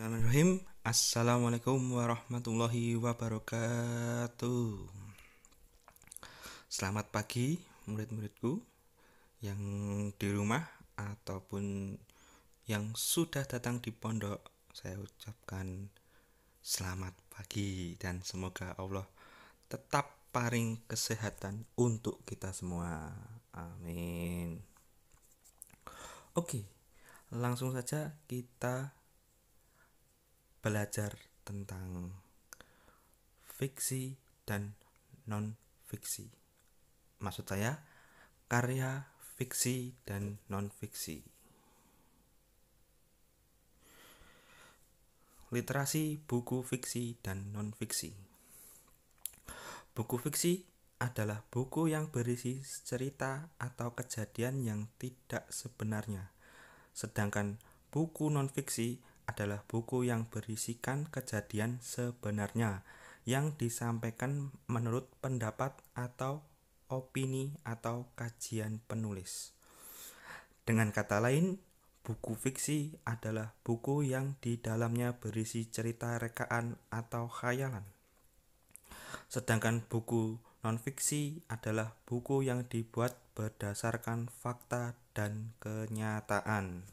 Bismillahirrahmanirrahim. Assalamualaikum warahmatullahi wabarakatuh. Selamat pagi murid-muridku yang di rumah ataupun yang sudah datang di pondok. Saya ucapkan selamat pagi dan semoga Allah tetap paring kesehatan untuk kita semua. Amin. Oke, langsung saja kita belajar tentang fiksi dan non-fiksi. Maksud saya, karya fiksi dan non-fiksi. Literasi buku fiksi dan non-fiksi. Buku fiksi adalah buku yang berisi cerita atau kejadian yang tidak sebenarnya. Sedangkan buku non-fiksi adalah buku yang berisikan kejadian sebenarnya yang disampaikan menurut pendapat atau opini atau kajian penulis. Dengan kata lain, buku fiksi adalah buku yang di dalamnya berisi cerita rekaan atau khayalan. Sedangkan buku non-fiksi adalah buku yang dibuat berdasarkan fakta dan kenyataan.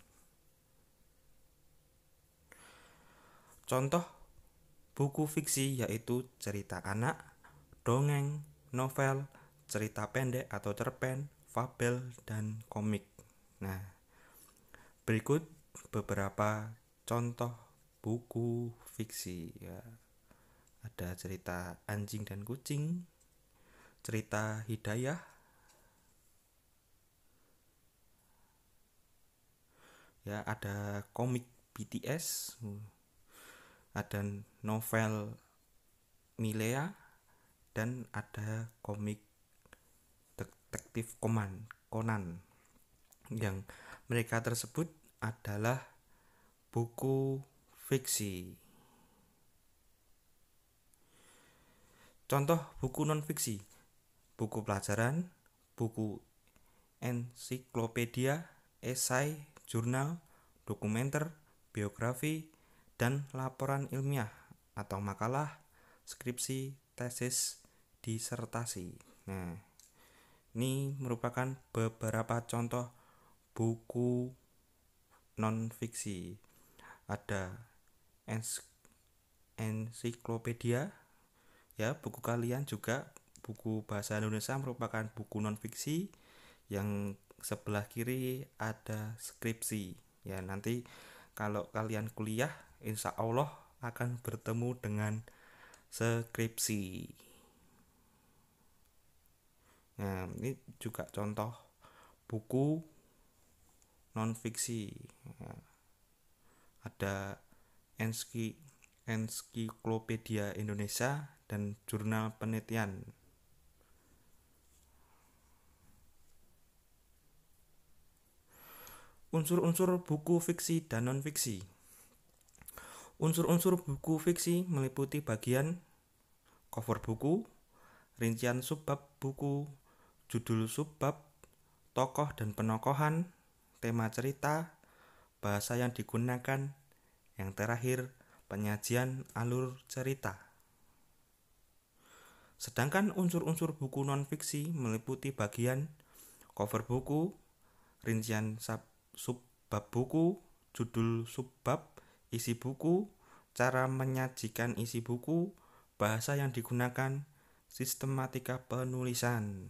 Contoh buku fiksi yaitu cerita anak, dongeng, novel, cerita pendek atau cerpen, fabel, dan komik. Nah, berikut beberapa contoh buku fiksi ya. Ada cerita anjing dan kucing, cerita hidayah, ya ada komik BTS, ada novel Milea, dan ada komik detektif Conan. Yang mereka tersebut adalah buku fiksi. Contoh buku non-fiksi: buku pelajaran, buku ensiklopedia, esai, jurnal, dokumenter, biografi, dan laporan ilmiah atau makalah, skripsi, tesis, disertasi. Nah, ini merupakan beberapa contoh buku non-fiksi. Ada ensiklopedia, ya buku kalian juga buku bahasa Indonesia merupakan buku non-fiksi. Yang sebelah kiri ada skripsi. Ya nanti kalau kalian kuliah, insya Allah akan bertemu dengan skripsi. Nah, ini juga contoh buku non-fiksi. Ya, ada ensiklopedia Indonesia dan jurnal penelitian. Unsur-unsur buku fiksi dan non-fiksi. Unsur-unsur buku fiksi meliputi bagian cover buku, rincian subbab buku, judul subbab, tokoh dan penokohan, tema cerita, bahasa yang digunakan, yang terakhir penyajian alur cerita. Sedangkan unsur-unsur buku non-fiksi meliputi bagian cover buku, rincian subbab buku, judul subbab, isi buku, cara menyajikan isi buku, bahasa yang digunakan, sistematika penulisan.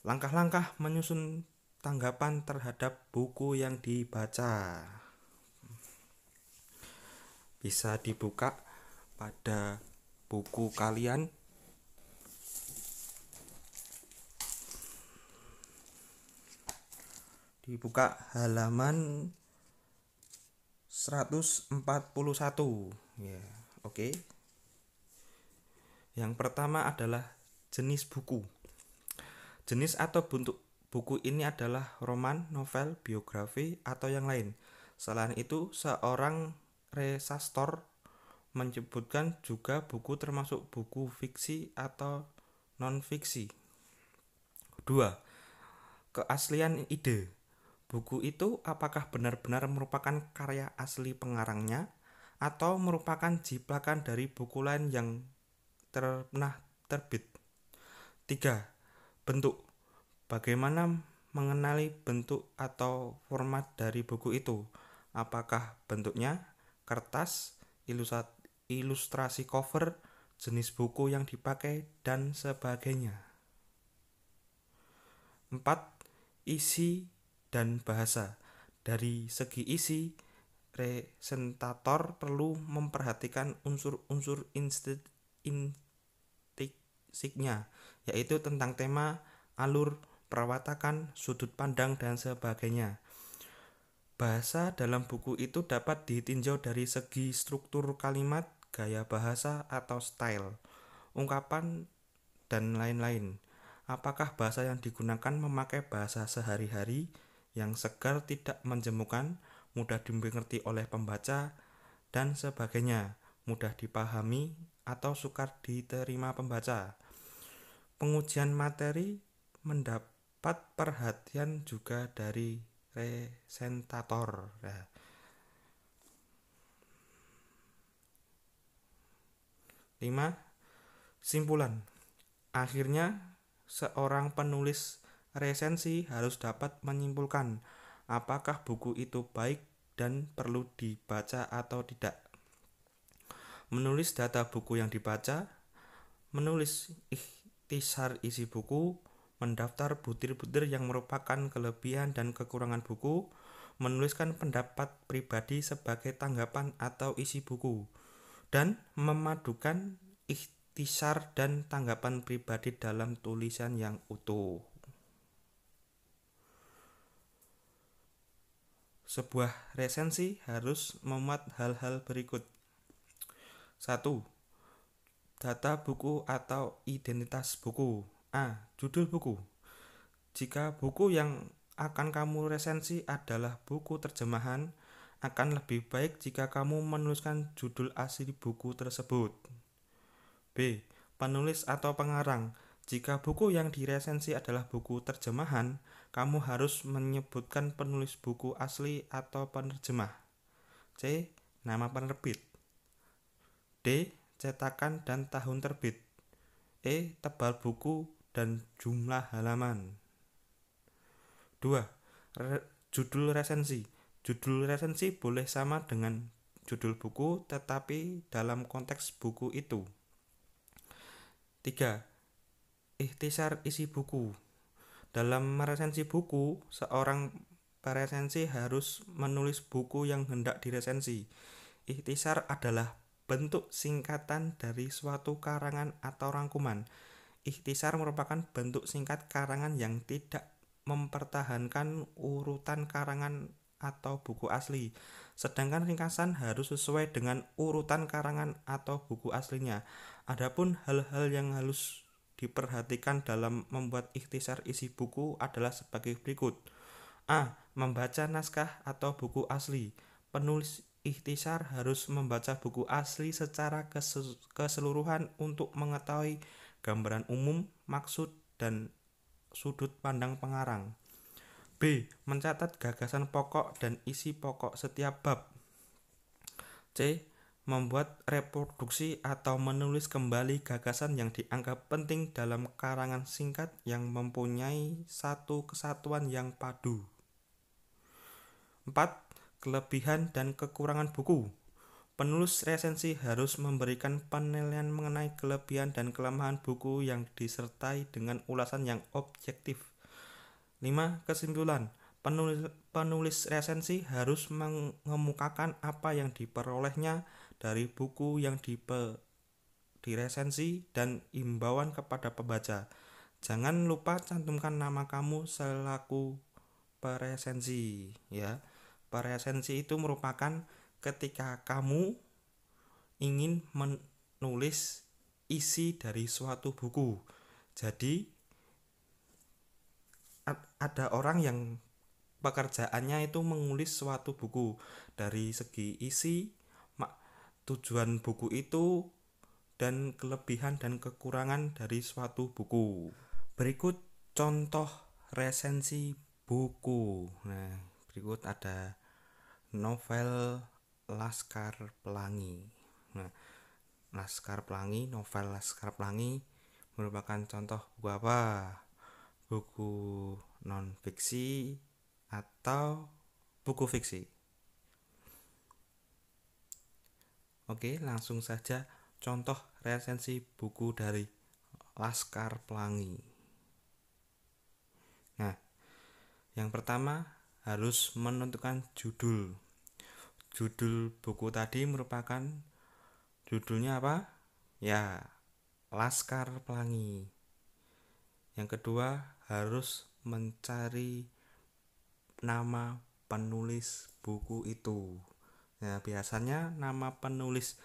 Langkah-langkah menyusun tanggapan terhadap buku yang dibaca. Bisa dibuka pada buku kalian. Dibuka halaman 141. Ya, oke. Yang pertama adalah jenis buku. Jenis atau bentuk buku ini adalah roman, novel, biografi, atau yang lain. Selain itu, seorang resastor menyebutkan juga buku termasuk buku fiksi atau non-fiksi. 2. Keaslian ide. Buku itu apakah benar-benar merupakan karya asli pengarangnya atau merupakan jiplakan dari buku lain yang pernah terbit? 3. Bentuk. Bagaimana mengenali bentuk atau format dari buku itu? Apakah bentuknya kertas, ilustrasi cover, jenis buku yang dipakai, dan sebagainya? 4. Isi dan bahasa. Dari segi isi, presentator perlu memperhatikan unsur-unsur intrinsik-nya, yaitu tentang tema, alur, perwatakan, sudut pandang, dan sebagainya. Bahasa dalam buku itu dapat ditinjau dari segi struktur kalimat, gaya bahasa atau style, ungkapan, dan lain-lain. Apakah bahasa yang digunakan memakai bahasa sehari-hari yang segar, tidak menjemukan, mudah dimengerti oleh pembaca, dan sebagainya, mudah dipahami atau sukar diterima pembaca. Pengujian materi mendapat perhatian juga dari presentator. 5. Simpulan. Akhirnya, seorang penulis resensi harus dapat menyimpulkan apakah buku itu baik dan perlu dibaca atau tidak. Menulis data buku yang dibaca, menulis ikhtisar isi buku, mendaftar butir-butir yang merupakan kelebihan dan kekurangan buku, menuliskan pendapat pribadi sebagai tanggapan atau isi buku, dan memadukan ikhtisar dan tanggapan pribadi dalam tulisan yang utuh. Sebuah resensi harus memuat hal-hal berikut. 1. Data buku atau identitas buku. A. Judul buku. Jika buku yang akan kamu resensi adalah buku terjemahan, akan lebih baik jika kamu menuliskan judul asli buku tersebut. B. Penulis atau pengarang. Jika buku yang diresensi adalah buku terjemahan, kamu harus menyebutkan penulis buku asli atau penerjemah. C. Nama penerbit. D. Cetakan dan tahun terbit. E. Tebal buku dan jumlah halaman. 2. Judul resensi. Judul resensi boleh sama dengan judul buku, tetapi dalam konteks buku itu. 3. Ikhtisar isi buku. Dalam meresensi buku, seorang peresensi harus menulis buku yang hendak diresensi. Ikhtisar adalah bentuk singkatan dari suatu karangan atau rangkuman. Ikhtisar merupakan bentuk singkat karangan yang tidak mempertahankan urutan karangan atau buku asli. Sedangkan ringkasan harus sesuai dengan urutan karangan atau buku aslinya. Adapun hal-hal yang harus diperhatikan dalam membuat ikhtisar isi buku adalah sebagai berikut. A. Membaca naskah atau buku asli. Penulis ikhtisar harus membaca buku asli secara keseluruhan untuk mengetahui gambaran umum, maksud, dan sudut pandang pengarang. B. Mencatat gagasan pokok dan isi pokok setiap bab. C. Membuat reproduksi atau menulis kembali gagasan yang dianggap penting dalam karangan singkat yang mempunyai satu kesatuan yang padu. 4. Kelebihan dan kekurangan buku. Penulis resensi harus memberikan penilaian mengenai kelebihan dan kelemahan buku yang disertai dengan ulasan yang objektif. 5. Kesimpulan. Penulis resensi harus mengemukakan apa yang diperolehnya dari buku yang diresensi dan imbauan kepada pembaca. Jangan lupa cantumkan nama kamu selaku peresensi, ya. Peresensi itu merupakan ketika kamu ingin menulis isi dari suatu buku. Jadi ada orang yang pekerjaannya itu mengulis suatu buku dari segi isi, tujuan buku itu, dan kelebihan dan kekurangan dari suatu buku. Berikut contoh resensi buku. Nah, berikut ada novel Laskar Pelangi. Nah, novel Laskar Pelangi merupakan contoh buku apa? Buku non-fiksi atau buku fiksi? Oke, langsung saja contoh resensi buku dari Laskar Pelangi. Nah, yang pertama harus menentukan judul. Judul buku tadi merupakan judulnya apa? Ya, Laskar Pelangi. Yang kedua harus mencari nama penulis buku itu. Nah, biasanya nama penulis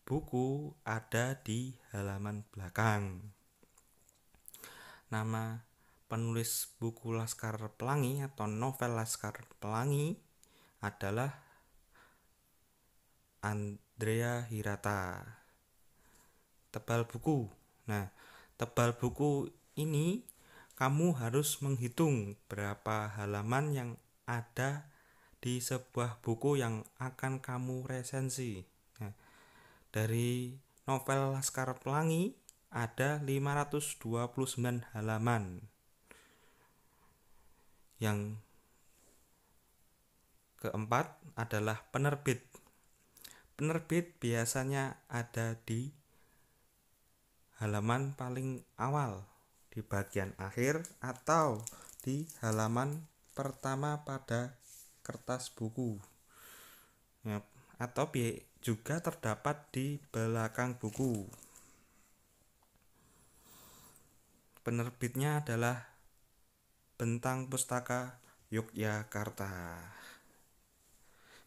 buku ada di halaman belakang. Nama penulis buku Laskar Pelangi atau novel Laskar Pelangi adalah Andrea Hirata. Tebal buku. Nah, tebal buku ini kamu harus menghitung berapa halaman yang ada di sebuah buku yang akan kamu resensi. Nah, dari novel Laskar Pelangi ada 529 halaman. Yang keempat adalah penerbit. Penerbit biasanya ada di halaman paling awal, di bagian akhir, atau di halaman pertama pada kertas buku. Ya, atau juga terdapat di belakang buku. Penerbitnya adalah Bentang Pustaka Yogyakarta.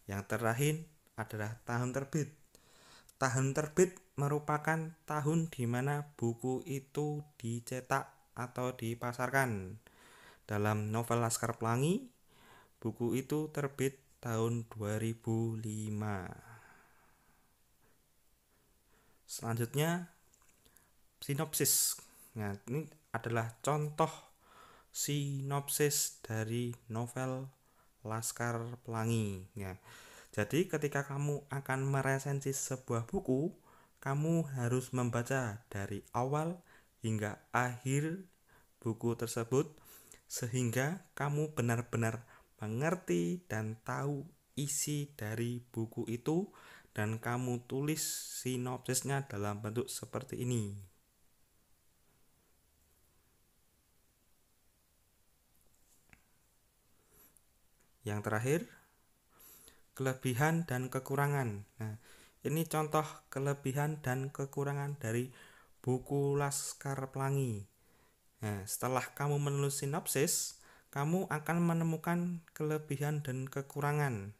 Yang terakhir adalah tahun terbit. Tahun terbit merupakan tahun di mana buku itu dicetak atau dipasarkan. Dalam novel Laskar Pelangi, buku itu terbit tahun 2005. Selanjutnya sinopsis. Nah, ini adalah contoh sinopsis dari novel Laskar Pelangi. Ya. Jadi ketika kamu akan meresensi sebuah buku, kamu harus membaca dari awal hingga akhir buku tersebut sehingga kamu benar-benar mengerti dan tahu isi dari buku itu dan kamu tulis sinopsisnya dalam bentuk seperti ini. Yang terakhir, kelebihan dan kekurangan. Nah, ini contoh kelebihan dan kekurangan dari buku Laskar Pelangi. Nah, setelah kamu menulis sinopsis, kamu akan menemukan kelebihan dan kekurangan.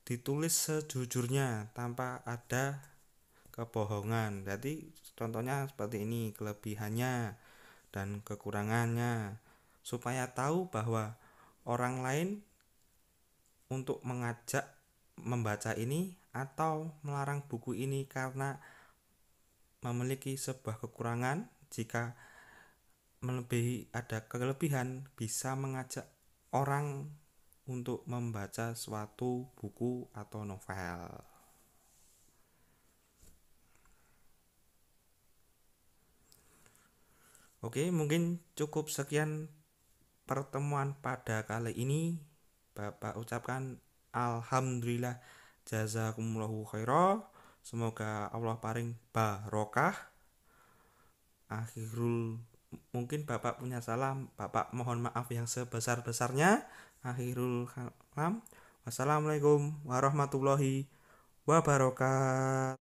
Ditulis sejujurnya tanpa ada kebohongan. Jadi contohnya seperti ini, kelebihannya dan kekurangannya, supaya tahu bahwa orang lain untuk mengajak membaca ini atau melarang buku ini karena memiliki sebuah kekurangan. Jika melebihi ada kelebihan, bisa mengajak orang untuk membaca suatu buku atau novel. Oke, mungkin cukup sekian pertemuan pada kali ini. Bapak ucapkan alhamdulillah jazakumullahu khairah. Semoga Allah paring barokah. Mungkin Bapak punya salah, Bapak mohon maaf yang sebesar-besarnya. Akhirul kalam. Wassalamualaikum warahmatullahi wabarakatuh.